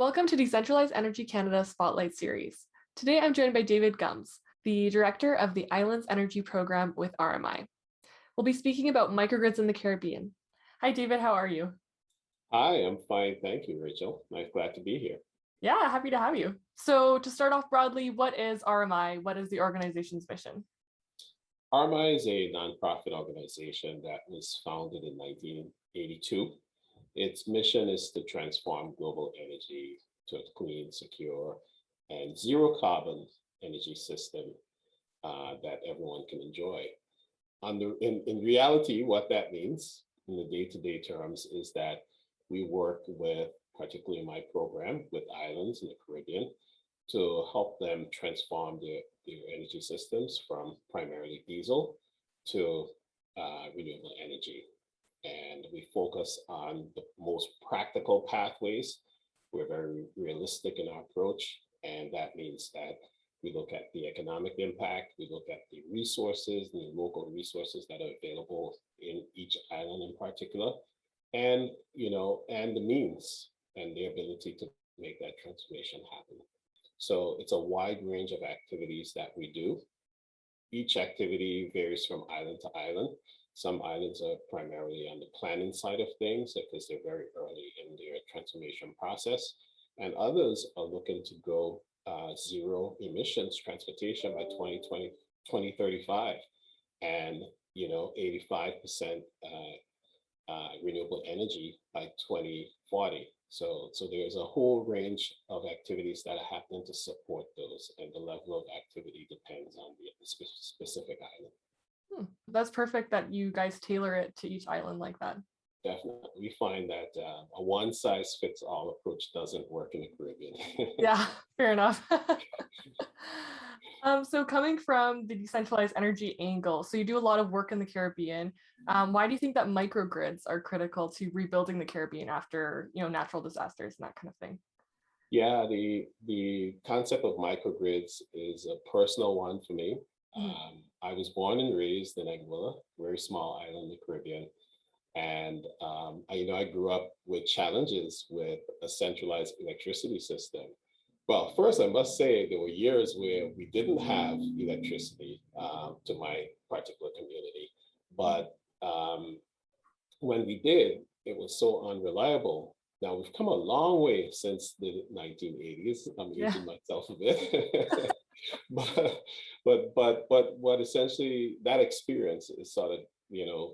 Welcome to Decentralized Energy Canada Spotlight Series. Today I'm joined by David Gumbs, the Director of the Islands Energy Program with RMI. We'll be speaking about microgrids in the Caribbean. Hi David, how are you? Hi, I'm fine. Thank you, Rachel. I'm glad to be here. Yeah, happy to have you. So to start off broadly, what is RMI? What is the organization's mission? RMI is a nonprofit organization that was founded in 1982. Its mission is to transform global energy to a clean, secure, and zero carbon energy system that everyone can enjoy. In reality, what that means in the day-to-day terms is that we work with, particularly in my program, with islands in the Caribbean to help them transform their energy systems from primarily diesel to renewable energy. And we focus on the most practical pathways. We're very realistic in our approach, and that means that we look at the economic impact, we look at the resources, the local resources that are available in each island in particular, and and the means and the ability to make that transformation happen. So it's a wide range of activities that we do. Each activity varies from island to island. Some islands are primarily on the planning side of things because they're very early in their transformation process, and others are looking to go zero emissions transportation by 2035, and 85% renewable energy by 2040. So there's a whole range of activities that are happening to support those, and the level of activity depends on the specific island. That's perfect that you guys tailor it to each island like that. Definitely. We find that a one-size-fits-all approach doesn't work in the Caribbean. Yeah, fair enough. So coming from the decentralized energy angle, so you do a lot of work in the Caribbean. Why do you think that microgrids are critical to rebuilding the Caribbean after natural disasters and that kind of thing? Yeah, the concept of microgrids is a personal one for me. I was born and raised in Anguilla, very small island in the Caribbean. And I grew up with challenges with a centralized electricity system. Well, first, I must say there were years where we didn't have electricity to my particular community. But when we did, it was so unreliable. Now, we've come a long way since the 1980s. I'm aging myself a bit. but what essentially that experience is sort of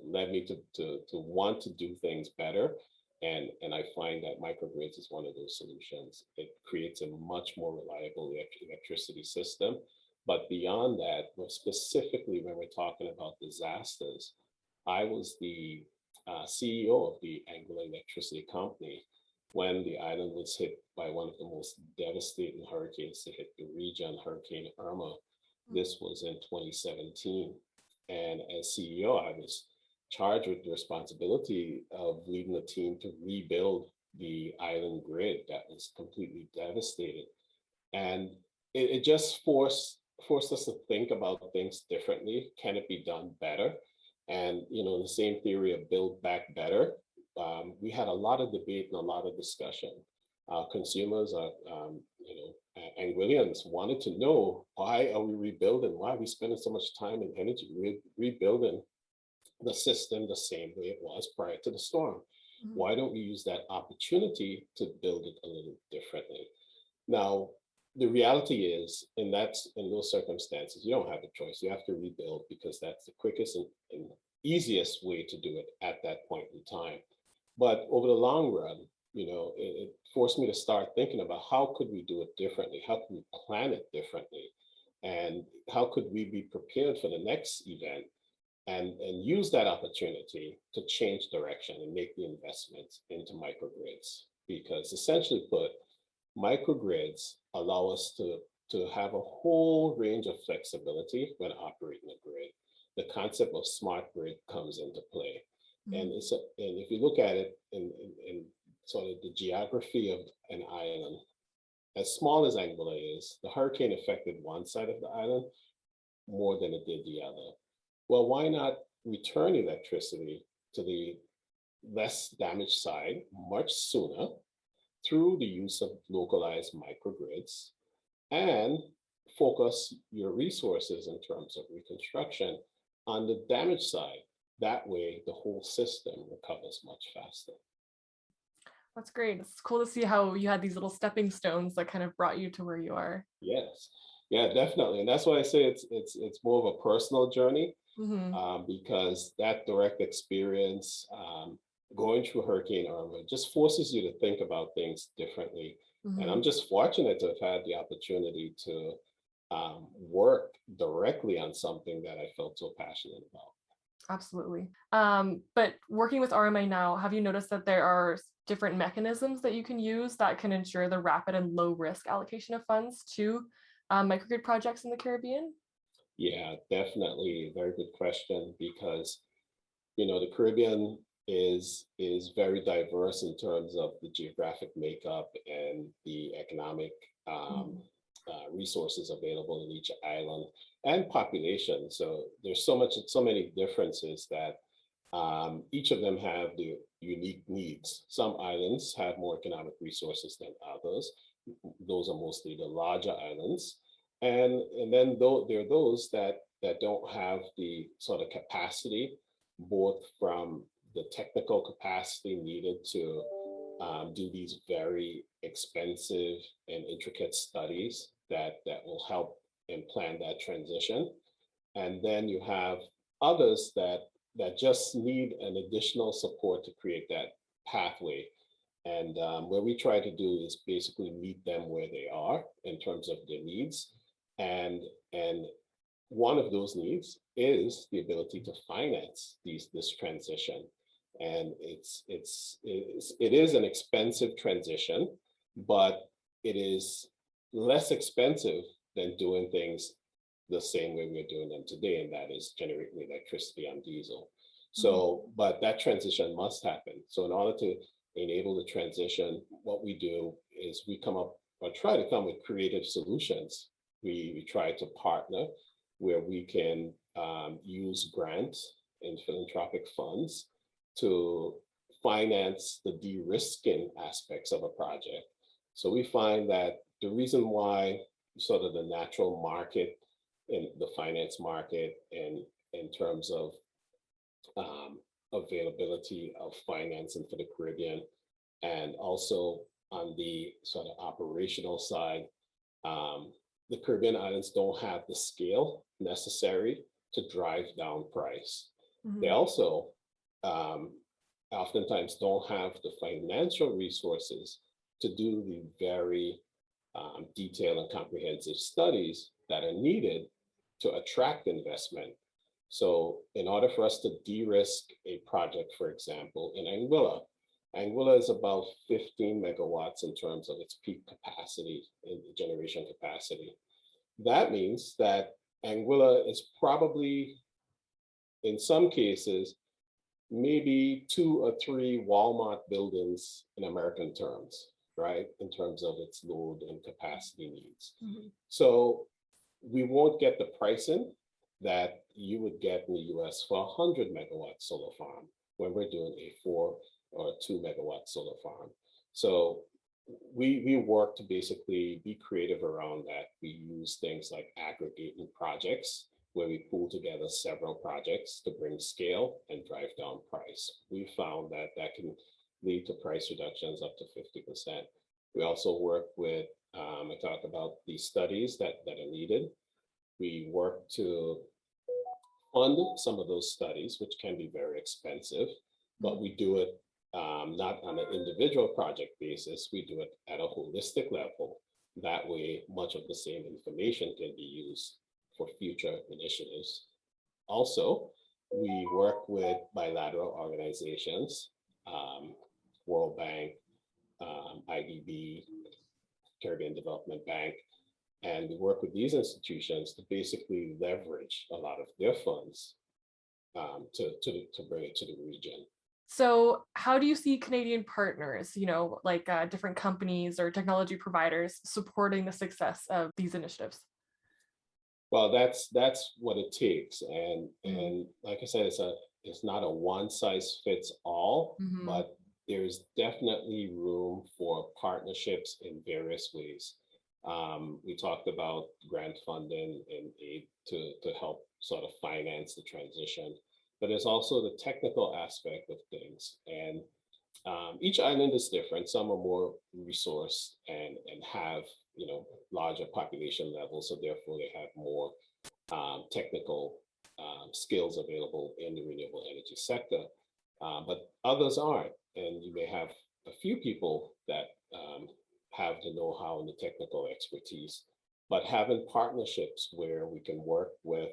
led me to want to do things better, and I find that microgrids is one of those solutions. It creates a much more reliable electricity system. But beyond that, specifically when we're talking about disasters, I was the CEO of the Anguilla Electricity Company when the island was hit by one of the most devastating hurricanes to hit the region, Hurricane Irma. This was in 2017. And as CEO, I was charged with the responsibility of leading a team to rebuild the island grid that was completely devastated. And it just forced us to think about things differently. Can it be done better? And, the same theory of build back better. We had a lot of debate and a lot of discussion. Consumers are, Anguillians wanted to know, why are we rebuilding? Why are we spending so much time and energy rebuilding the system the same way it was prior to the storm? Why don't we use that opportunity to build it a little differently? Now, the reality is, in those circumstances, you don't have a choice. You have to rebuild because that's the quickest and easiest way to do it at that point in time. But over the long run, it forced me to start thinking about how could we do it differently? How could we plan it differently? And how could we be prepared for the next event and use that opportunity to change direction and make the investments into microgrids? Because essentially put, microgrids allow us to have a whole range of flexibility when operating a grid. The concept of smart grid comes into play. And if you look at it in sort of the geography of an island, as small as Anguilla is, the hurricane affected one side of the island more than it did the other. Well, why not return electricity to the less damaged side much sooner through the use of localized microgrids and focus your resources in terms of reconstruction on the damage side. That way, the whole system recovers much faster. That's great. It's cool to see how you had these little stepping stones that kind of brought you to where you are. Yes, yeah, definitely, and that's why I say it's more of a personal journey Hmm. because that direct experience going through Hurricane Irma just forces you to think about things differently. And Hmm. I'm just fortunate to have had the opportunity to work directly on something that I felt so passionate about. Absolutely. But working with RMI now, have you noticed that there are different mechanisms that you can use that can ensure the rapid and low risk allocation of funds to microgrid projects in the Caribbean? Yeah, definitely a very good question because the Caribbean is very diverse in terms of the geographic makeup and the economic um, Mhm. resources available in each island and population. So there's so many differences that each of them have the unique needs. Some islands have more economic resources than others. Those are mostly the larger islands. And then there are those that don't have the sort of capacity, both from the technical capacity needed to do these very expensive and intricate studies that will help and plan that transition. And then you have others that just need an additional support to create that pathway. And what we try to do is basically meet them where they are in terms of their needs. And one of those needs is the ability to finance this transition. And it is an expensive transition, but it is less expensive than doing things the same way we're doing them today, and that is generating electricity on diesel. Mhm. So, but that transition must happen. So, in order to enable the transition, what we do is we come up or try to come with creative solutions. We try to partner where we can use grants and philanthropic funds to finance the de-risking aspects of a project. So we find that the reason why sort of the natural market in the finance market and in terms of availability of financing for the Caribbean, and also on the sort of operational side, um, the Caribbean islands don't have the scale necessary to drive down price. They Mhm. also um, oftentimes don't have the financial resources to do the very detailed and comprehensive studies that are needed to attract investment. So, in order for us to de risk a project, for example, in Anguilla, Anguilla is about 15 megawatts in terms of its peak capacity and generation capacity. That means that Anguilla is probably, in some cases, maybe 2 or 3 Walmart buildings in American terms, right? In terms of its load and capacity needs. Mhm. So we won't get the pricing that you would get in the US for a 100 megawatt solar farm when we're doing a 4 or 2 megawatt solar farm. So we work to basically be creative around that. We use things like aggregating projects where we pull together several projects to bring scale and drive down price. We found that that can lead to price reductions up to 50%. We also work with, I talk about the studies that are needed. We work to fund some of those studies, which can be very expensive, but we do it not on an individual project basis, we do it at a holistic level. That way, much of the same information can be used for future initiatives. Also, we work with bilateral organizations, World Bank, IDB, Caribbean Development Bank, and we work with these institutions to basically leverage a lot of their funds to bring it to the region. So, how do you see Canadian partners, like different companies or technology providers supporting the success of these initiatives? Well, that's what it takes, and Mhm. like I said, it's not a one size fits all, Mhm. but there's definitely room for partnerships in various ways. We talked about grant funding and aid to help sort of finance the transition, but there's also the technical aspect of things. And each island is different. Some are more resourced and have, larger population levels, so therefore they have more technical skills available in the renewable energy sector. But others aren't, and you may have a few people that have the know-how and the technical expertise, but having partnerships where we can work with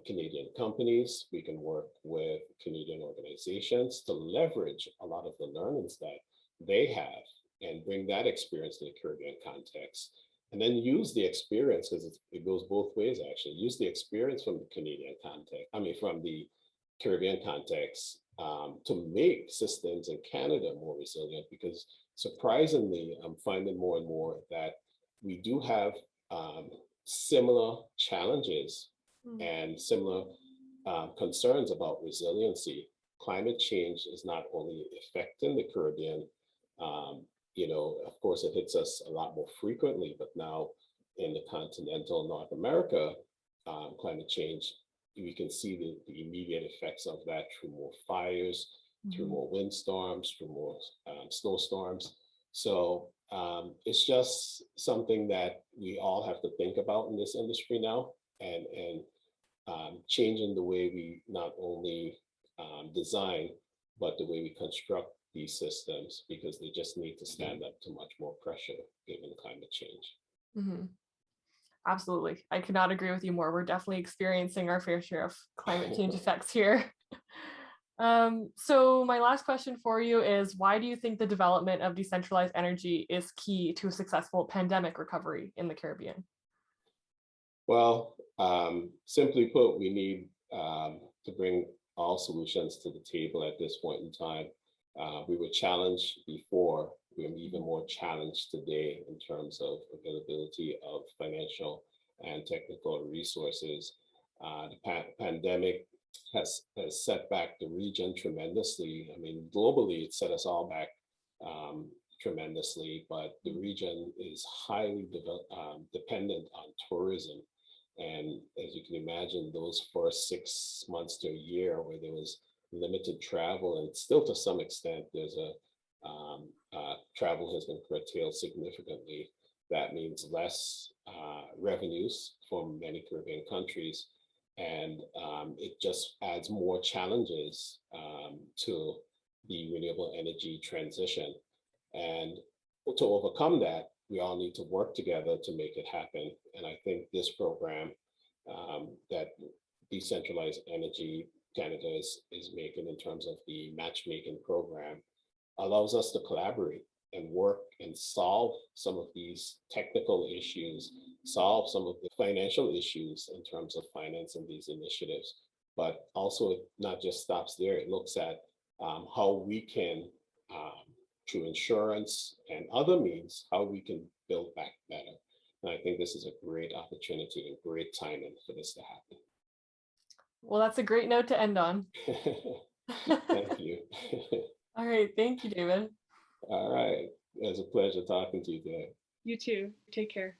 Canadian companies, we can work with Canadian organizations to leverage a lot of the learnings that they have and bring that experience to the Caribbean context. And then use the experience, because it goes both ways actually, use the experience from the Canadian context, from the Caribbean context to make systems in Canada more resilient, because surprisingly, I'm finding more and more that we do have similar challenges and similar concerns about resiliency. Climate change is not only affecting the Caribbean, of course, it hits us a lot more frequently, but now in the continental North America, climate change, we can see the immediate effects of that through more fires, through more windstorms, through more snowstorms. So it's just something that we all have to think about in this industry now, and changing the way we not only design, but the way we construct these systems, because they just need to stand up to much more pressure given climate change. Mm-hmm. Absolutely. I could not agree with you more. We're definitely experiencing our fair share of climate change effects here. So my last question for you is, why do you think the development of decentralized energy is key to a successful pandemic recovery in the Caribbean? Well, simply put, we need to bring all solutions to the table at this point in time. We were challenged before. We're even more challenged today in terms of availability of financial and technical resources. The pandemic has set back the region tremendously. Globally, it set us all back tremendously, but the region is highly dependent on tourism. And as you can imagine, those first 6 months to a year where there was limited travel, and still to some extent, there's travel has been curtailed significantly. That means less revenues from many Caribbean countries, and it just adds more challenges to the renewable energy transition. And to overcome that, we all need to work together to make it happen. And I think this program that Decentralized Energy Canada is making in terms of the matchmaking program allows us to collaborate and work and solve some of these technical issues, solve some of the financial issues in terms of financing these initiatives. But also, it not just stops there. It looks at how we can, through insurance and other means, how we can build back better. And I think this is a great opportunity and great timing for this to happen. Well, that's a great note to end on. Thank you. All right. Thank you, David. All right. It was a pleasure talking to you today. You too. Take care.